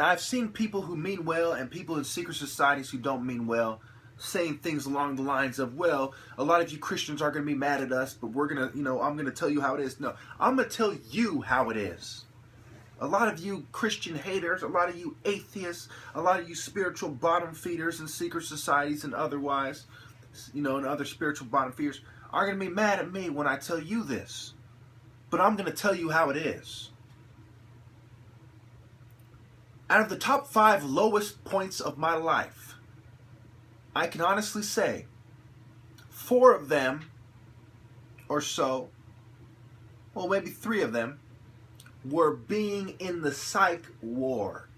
I've seen people who mean well and people in secret societies who don't mean well saying things along the lines of, well, a lot of you Christians are going to be mad at us, but we're going to, I'm going to tell you how it is. No, I'm going to tell you how it is. A lot of you Christian haters, a lot of you atheists, a lot of you spiritual bottom feeders in secret societies and otherwise, and other spiritual bottom feeders are going to be mad at me when I tell you this. But I'm going to tell you how it is. Out of the top 5 lowest points of my life, I can honestly say 4 of them or so, well, maybe 3 of them, were being in the psych ward.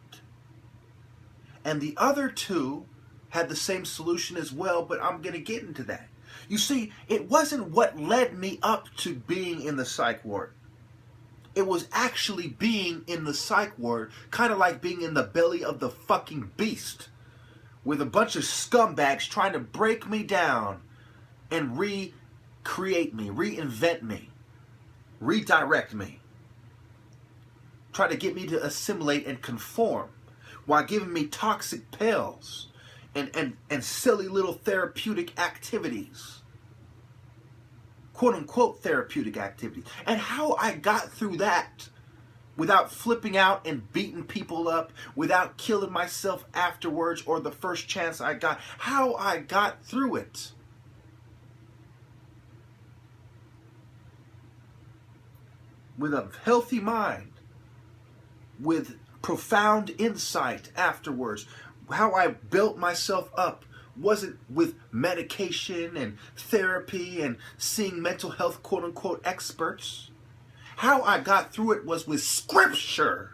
And the other 2 had the same solution as well, but I'm going to get into that. You see, it wasn't what led me up to being in the psych ward. It was actually being in the psych ward, kind of like being in the belly of the fucking beast, with a bunch of scumbags trying to break me down and recreate me, reinvent me, redirect me. Try to get me to assimilate and conform while giving me toxic pills and silly little therapeutic activities. Quote unquote therapeutic activities. And how I got through that without flipping out and beating people up, without killing myself afterwards or the first chance I got. How I got through it. With a healthy mind. With profound insight afterwards. How I built myself up wasn't with medication and therapy and seeing mental health quote unquote experts. How I got through it was with scripture.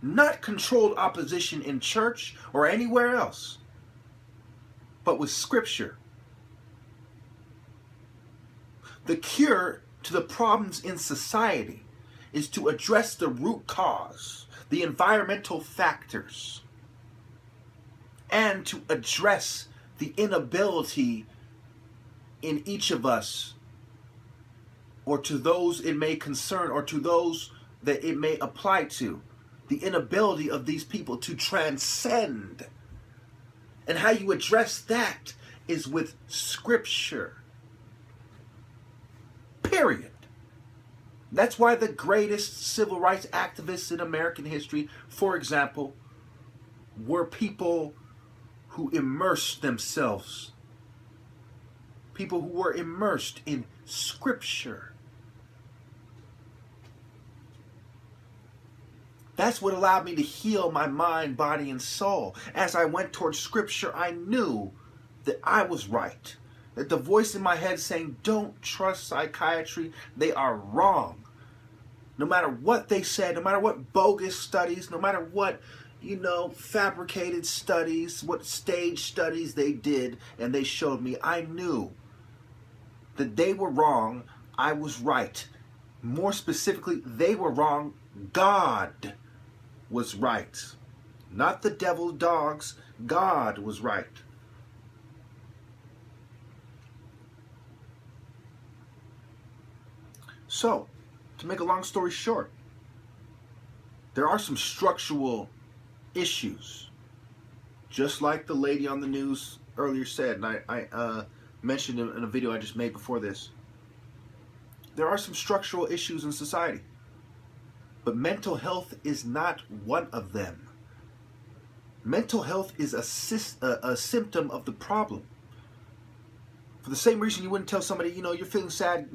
Not controlled opposition in church or anywhere else, but with scripture. The cure to the problems in society is to address the root cause, the environmental factors, and to address the inability in each of us, or to those it may concern, or to those that it may apply to, the inability of these people to transcend. And how you address that is with scripture. Period. That's why the greatest civil rights activists in American history, for example, were people who immersed themselves. People who were immersed in scripture. That's what allowed me to heal my mind, body, and soul. As I went towards scripture, I knew that I was right. That the voice in my head saying, don't trust psychiatry, they are wrong. No matter what they said, no matter what bogus studies, no matter what, fabricated studies, what stage studies they did, and they showed me, I knew that they were wrong, I was right. More specifically, they were wrong, God was right. Not the devil's dogs, God was right. So, to make a long story short, there are some structural issues, just like the lady on the news earlier said, and I mentioned in a video I just made before this. There are some structural issues in society, but mental health is not one of them. Mental health is a symptom of the problem. For the same reason you wouldn't tell somebody, you're feeling sad,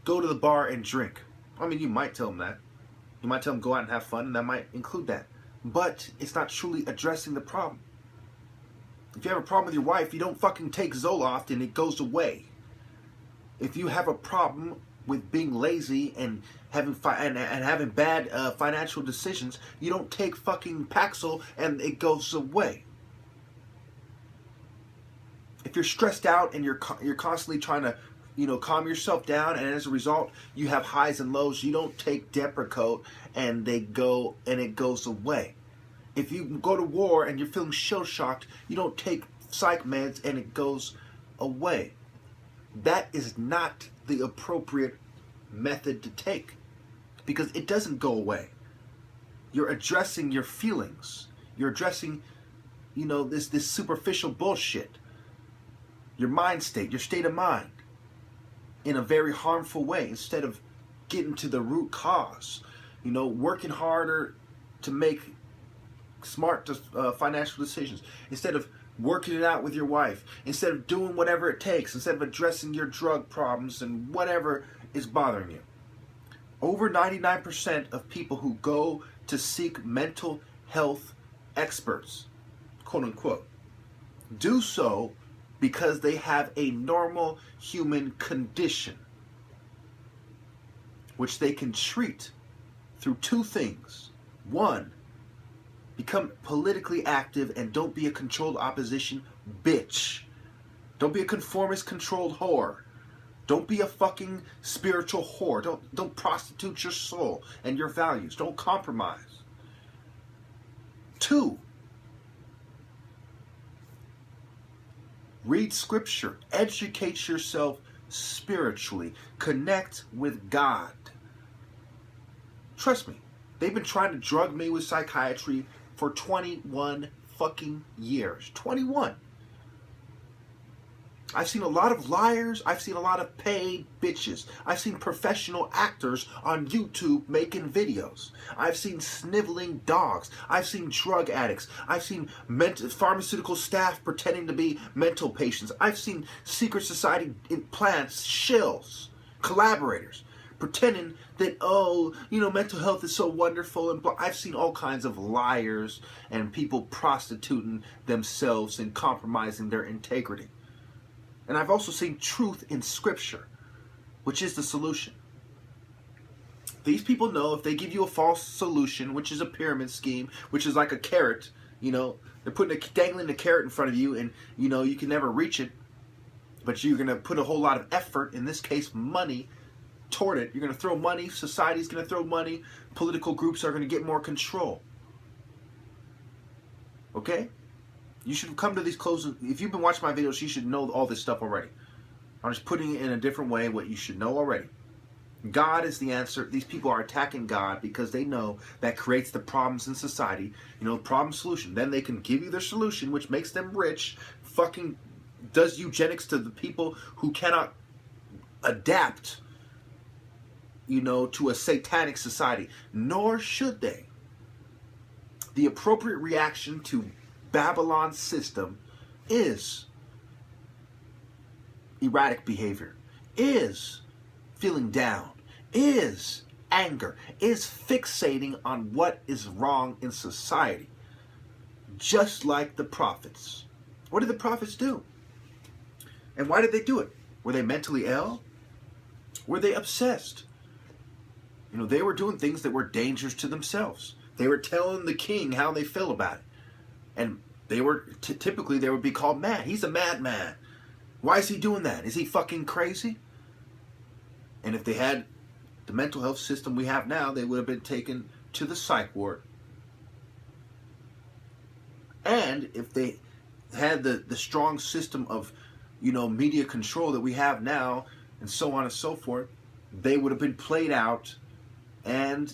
go to the bar and drink. I mean, you might tell them that. You might tell them go out and have fun, and that might include that. But it's not truly addressing the problem. If you have a problem with your wife, you don't fucking take Zoloft and it goes away. If you have a problem with being lazy and having having bad financial decisions, you don't take fucking Paxil and it goes away. If you're stressed out and you're constantly trying to calm yourself down, and as a result you have highs and lows, you don't take Depakote and it goes away. If you go to war and you're feeling shell-shocked, you don't take psych meds and it goes away. That is not the appropriate method to take, because it doesn't go away. You're addressing your feelings. You're addressing, this superficial bullshit. Your mind state, your state of mind, in a very harmful way, instead of getting to the root cause. Working harder to make smart financial decisions, instead of working it out with your wife, instead of doing whatever it takes, instead of addressing your drug problems and whatever is bothering you. Over 99% of people who go to seek mental health experts, quote unquote, do so because they have a normal human condition, which they can treat through two things. One, become politically active and don't be a controlled opposition bitch. Don't be a conformist controlled whore. Don't be a fucking spiritual whore. Don't prostitute your soul and your values. Don't compromise. Two, read scripture. Educate yourself spiritually. Connect with God. Trust me, they've been trying to drug me with psychiatry for 21 fucking years. 21. I've seen a lot of liars. I've seen a lot of paid bitches. I've seen professional actors on YouTube making videos. I've seen sniveling dogs. I've seen drug addicts. I've seen pharmaceutical staff pretending to be mental patients. I've seen secret society plants, shills, collaborators, pretending that, mental health is so wonderful. And I've seen all kinds of liars and people prostituting themselves and compromising their integrity. And I've also seen truth in scripture, which is the solution. These people know if they give you a false solution, which is a pyramid scheme, which is like a carrot, they're dangling a carrot in front of you, and you can never reach it, but you're going to put a whole lot of effort, in this case money, toward it. You're going to throw money, society's going to throw money, political groups are going to get more control. Okay? You should come to these closes. If you've been watching my videos, you should know all this stuff already. I'm just putting it in a different way, what you should know already. God is the answer. These people are attacking God because they know that creates the problems in society. Problem solution. Then they can give you their solution, which makes them rich, fucking does eugenics to the people who cannot adapt, to a satanic society. Nor should they. The appropriate reaction to Babylon's system is erratic behavior, is feeling down, is anger, is fixating on what is wrong in society. Just like the prophets. What did the prophets do? And why did they do it? Were they mentally ill? Were they obsessed? They were doing things that were dangerous to themselves. They were telling the king how they feel about it. And they were, typically they would be called mad. He's a madman. Why is he doing that? Is he fucking crazy? And if they had the mental health system we have now, they would have been taken to the psych ward. And if they had the strong system of, media control that we have now, and so on and so forth, they would have been played out, and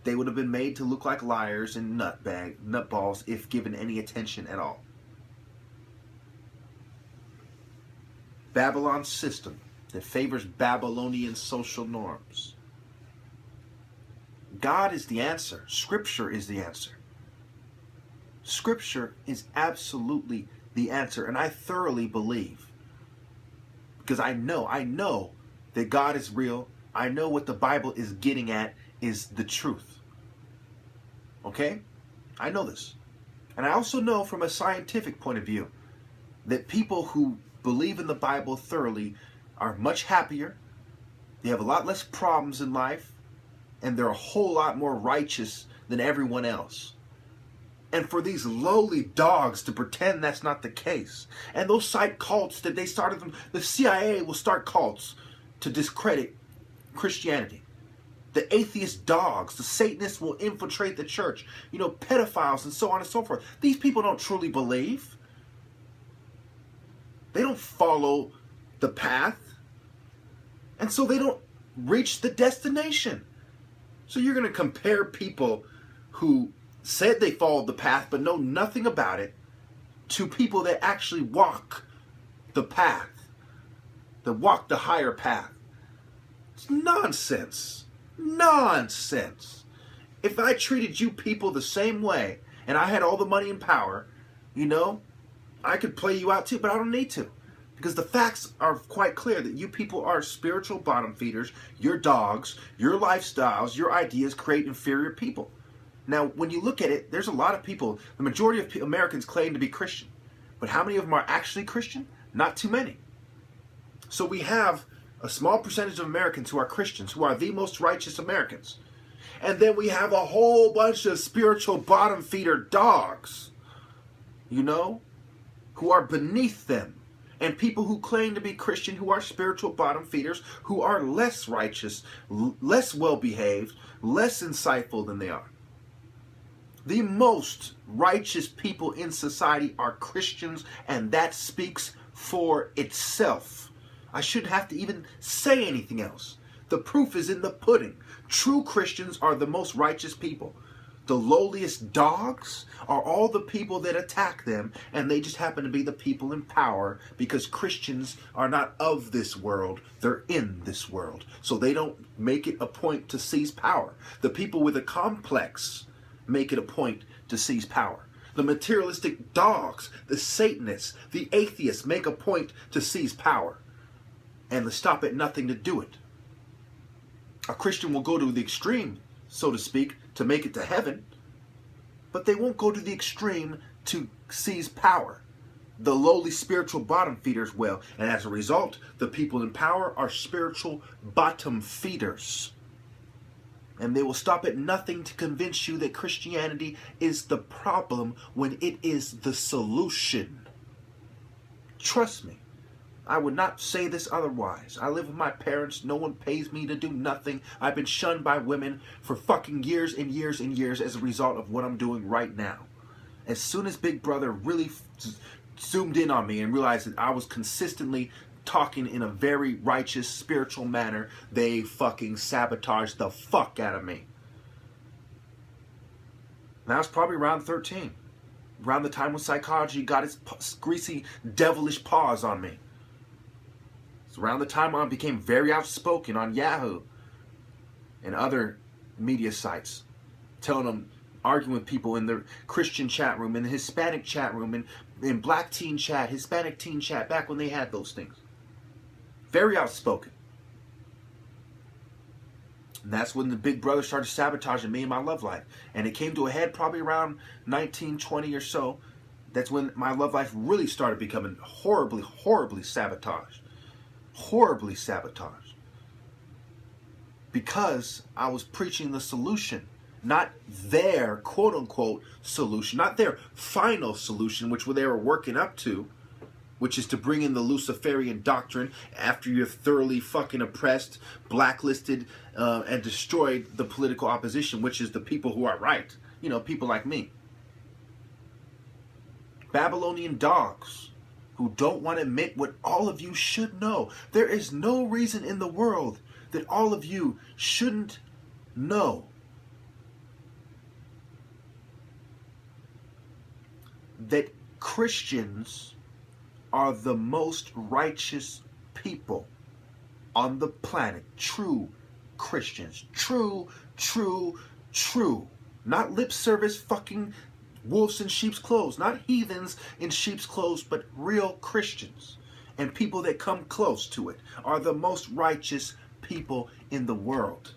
they would have been made to look like liars and nutballs if given any attention at all. Babylon's system that favors Babylonian social norms. God is the answer. Scripture is the answer. Scripture is absolutely the answer, and I thoroughly believe, because I know that God is real. I know what the Bible is getting at is the truth. Okay? I know this. And I also know from a scientific point of view that people who believe in the Bible thoroughly are much happier, they have a lot less problems in life, and they're a whole lot more righteous than everyone else. And for these lowly dogs to pretend that's not the case, and those cite cults that they started them, the CIA will start cults to discredit Christianity. The atheist dogs, the Satanists will infiltrate the church, pedophiles and so on and so forth. These people don't truly believe. They don't follow the path. And so they don't reach the destination. So you're going to compare people who said they followed the path but know nothing about it, to people that actually walk the path, that walk the higher path. It's nonsense. Nonsense. If I treated you people the same way and I had all the money and power, you know, I could play you out too, but I don't need to. Because the facts are quite clear that you people are spiritual bottom feeders. Your dogs, your lifestyles, your ideas create inferior people. Now, when you look at it, there's a lot of people, the majority of Americans claim to be Christian. But how many of them are actually Christian? Not too many. So we have a small percentage of Americans who are Christians, who are the most righteous Americans. And then we have a whole bunch of spiritual bottom feeder dogs, you know, who are beneath them. And people who claim to be Christian, who are spiritual bottom feeders, who are less righteous, less well-behaved, less insightful than they are. The most righteous people in society are Christians, and that speaks for itself. I shouldn't have to even say anything else. The proof is in the pudding. True Christians are the most righteous people. The lowliest dogs are all the people that attack them, and they just happen to be the people in power because Christians are not of this world, they're in this world. So they don't make it a point to seize power. The people with a complex make it a point to seize power. The materialistic dogs, the Satanists, the atheists make a point to seize power and to stop at nothing to do it. A Christian will go to the extreme, so to speak, to make it to heaven, but they won't go to the extreme to seize power. The lowly spiritual bottom feeders will, and as a result, the people in power are spiritual bottom feeders. And they will stop at nothing to convince you that Christianity is the problem when it is the solution. Trust me. I would not say this otherwise. I live with my parents. No one pays me to do nothing. I've been shunned by women for fucking years and years and years as a result of what I'm doing right now. As soon as Big Brother really zoomed in on me and realized that I was consistently talking in a very righteous, spiritual manner, they fucking sabotaged the fuck out of me. That was probably around 13. Around the time when psychology got its greasy, devilish paws on me. It's around the time I became very outspoken on Yahoo and other media sites, telling them, arguing with people in the Christian chat room, in the Hispanic chat room, in Black teen chat, Hispanic teen chat, back when they had those things. Very outspoken. And that's when the Big Brother started sabotaging me and my love life. And it came to a head probably around 19, 20 or so. That's when my love life really started becoming horribly, horribly sabotaged. Horribly sabotaged. Because I was preaching the solution. Not their quote-unquote solution. Not their final solution, which they were working up to. Which is to bring in the Luciferian doctrine after you're thoroughly fucking oppressed, blacklisted, and destroyed the political opposition, which is the people who are right. You know, people like me. Babylonian dogs who don't want to admit what all of you should know. There is no reason in the world that all of you shouldn't know that Christians are the most righteous people on the planet. True Christians. True. Not lip service fucking wolves in sheep's clothes. Not heathens in sheep's clothes, but real Christians. And people that come close to it are the most righteous people in the world.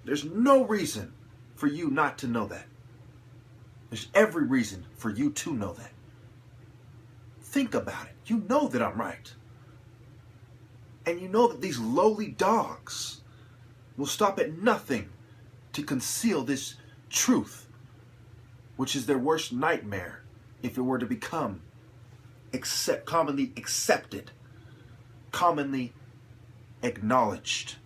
There's no reason for you not to know that. There's every reason for you to know that. Think about it. You know that I'm right. And you know that these lowly dogs will stop at nothing to conceal this truth, which is their worst nightmare if it were to become commonly accepted, commonly acknowledged.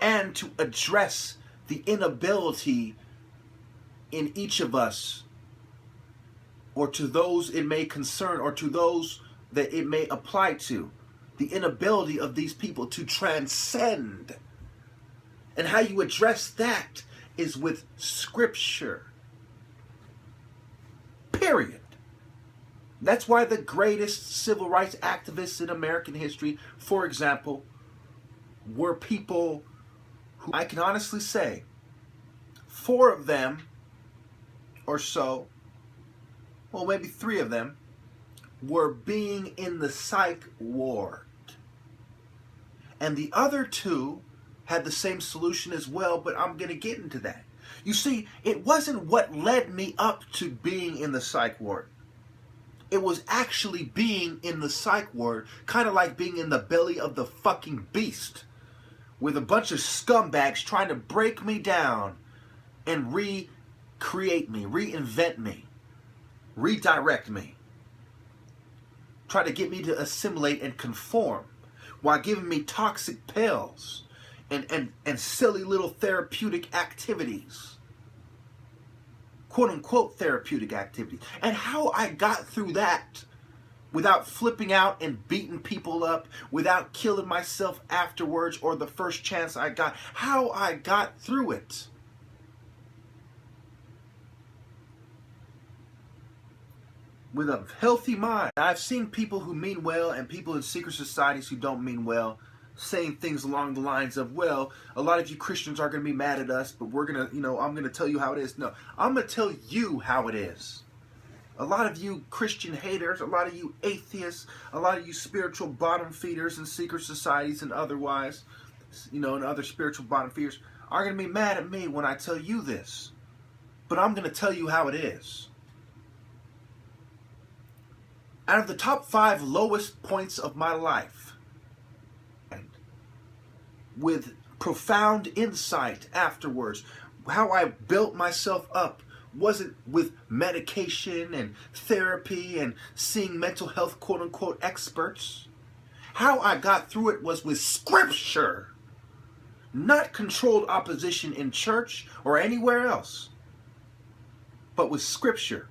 And to address the inability in each of us, or to those it may concern, or to those that it may apply to the inability of these people to transcend. And how you address that is with scripture. Period. That's why the greatest civil rights activists in American history, for example, were people who, I can honestly say, 4 of them or so, well, maybe 3 of them, were being in the psych ward. And the other 2 had the same solution as well, but I'm going to get into that. You see, it wasn't what led me up to being in the psych ward. It was actually being in the psych ward, kind of like being in the belly of the fucking beast, with a bunch of scumbags trying to break me down and recreate me, reinvent me, redirect me. Try to get me to assimilate and conform while giving me toxic pills and silly little therapeutic activities. Quote unquote therapeutic activities. And how I got through that without flipping out and beating people up, without killing myself afterwards or the first chance I got. How I got through it. With a healthy mind. I've seen people who mean well and people in secret societies who don't mean well saying things along the lines of, well, a lot of you Christians are going to be mad at us, but we're going to, I'm going to tell you how it is. No, I'm going to tell you how it is. A lot of you Christian haters, a lot of you atheists, a lot of you spiritual bottom feeders in secret societies and otherwise, and other spiritual bottom feeders are going to be mad at me when I tell you this. But I'm going to tell you how it is. Out of the top 5 lowest points of my life, with profound insight afterwards, how I built myself up wasn't with medication and therapy and seeing mental health quote unquote experts. How I got through it was with scripture, not controlled opposition in church or anywhere else, but with scripture.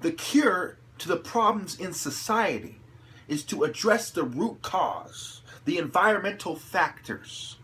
The cure to the problems in society is to address the root cause, the environmental factors.